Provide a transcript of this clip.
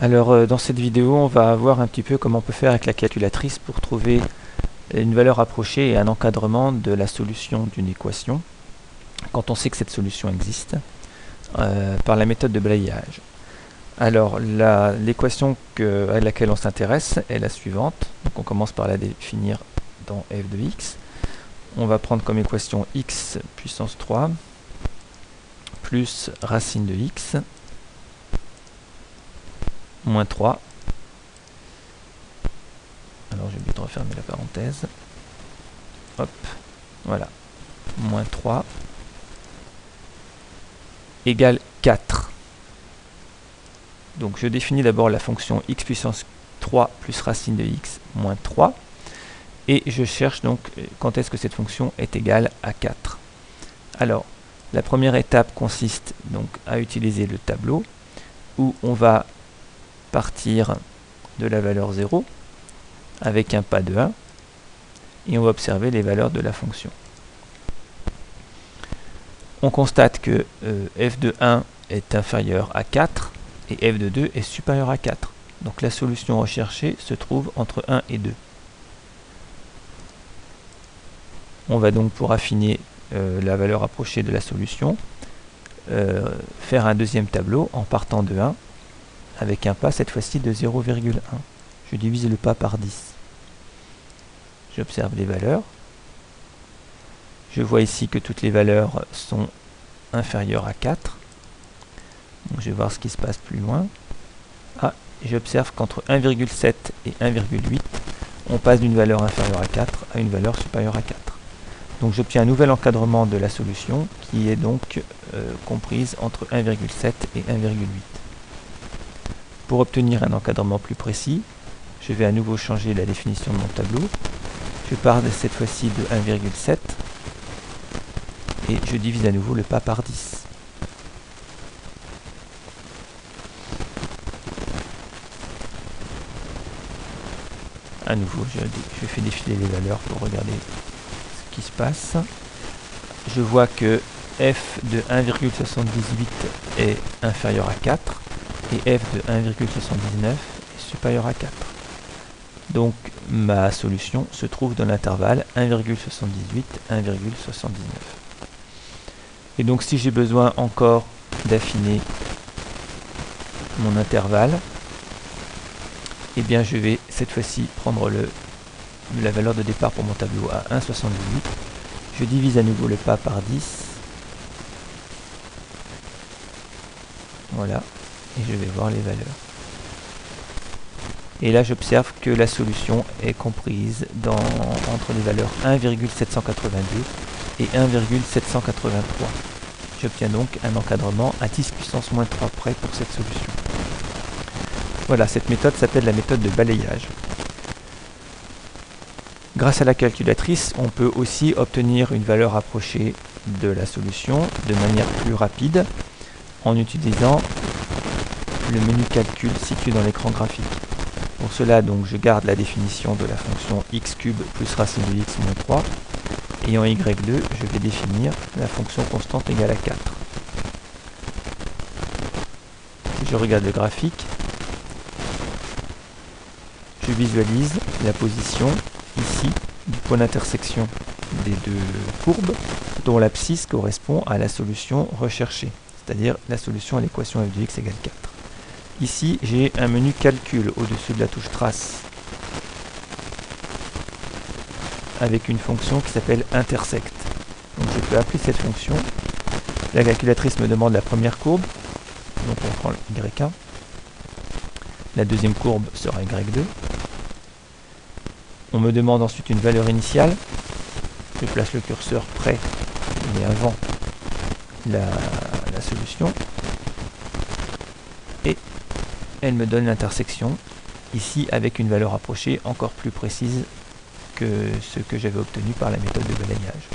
Alors dans cette vidéo, on va voir un petit peu comment on peut faire avec la calculatrice pour trouver une valeur approchée et un encadrement de la solution d'une équation quand on sait que cette solution existe par la méthode de balayage. Alors l'équation à laquelle on s'intéresse est la suivante. Donc on commence par la définir dans f de x. On va prendre comme équation x puissance 3 plus racine de x moins 3. Alors j'ai oublié de refermer la parenthèse. Hop, voilà. Moins 3 égale 4. Donc je définis d'abord la fonction x puissance 3 plus racine de x moins 3. Et je cherche donc quand est-ce que cette fonction est égale à 4. Alors, la première étape consiste donc à utiliser le tableau où on va partir de la valeur 0 avec un pas de 1 et on va observer les valeurs de la fonction. On constate que f de 1 est inférieur à 4 et f de 2 est supérieur à 4. Donc la solution recherchée se trouve entre 1 et 2. On va donc, pour affiner la valeur approchée de la solution, faire un deuxième tableau en partant de 1 avec un pas cette fois-ci de 0,1. Je divise le pas par 10. J'observe les valeurs. Je vois ici que toutes les valeurs sont inférieures à 4. Donc je vais voir ce qui se passe plus loin. Ah, j'observe qu'entre 1,7 et 1,8, on passe d'une valeur inférieure à 4 à une valeur supérieure à 4. Donc j'obtiens un nouvel encadrement de la solution qui est donc comprise entre 1,7 et 1,8. Pour obtenir un encadrement plus précis, je vais à nouveau changer la définition de mon tableau. Je pars de cette fois-ci de 1,7 et je divise à nouveau le pas par 10. À nouveau, je fais défiler les valeurs pour regarder ce qui se passe. Je vois que f de 1,78 est inférieur à 4 et f de 1,79 est supérieur à 4. Donc ma solution se trouve dans l'intervalle 1,78 1,79. Et donc si j'ai besoin encore d'affiner mon intervalle, eh bien je vais cette fois-ci prendre la valeur de départ pour mon tableau à 1,78. Je divise à nouveau le pas par 10. Voilà. Et je vais voir les valeurs. Et là j'observe que la solution est comprise entre les valeurs 1,782 et 1,783. J'obtiens donc un encadrement à 10 puissance moins 3 près pour cette solution. Voilà, cette méthode s'appelle la méthode de balayage. Grâce à la calculatrice, on peut aussi obtenir une valeur approchée de la solution de manière plus rapide en utilisant le menu calcul situé dans l'écran graphique. Pour cela, donc, je garde la définition de la fonction x cube plus racine de x moins 3 et en y2, je vais définir la fonction constante égale à 4. Si je regarde le graphique, je visualise la position ici du point d'intersection des deux courbes dont l'abscisse correspond à la solution recherchée, c'est-à-dire la solution à l'équation f de x égale 4. Ici, j'ai un menu calcul au-dessus de la touche trace avec une fonction qui s'appelle intersect. Donc je peux appeler cette fonction. La calculatrice me demande la première courbe, donc on prend le y1. La deuxième courbe sera y2. On me demande ensuite une valeur initiale. Je place le curseur près, mais avant la solution. Et elle me donne l'intersection, ici avec une valeur approchée encore plus précise que ce que j'avais obtenu par la méthode de balayage.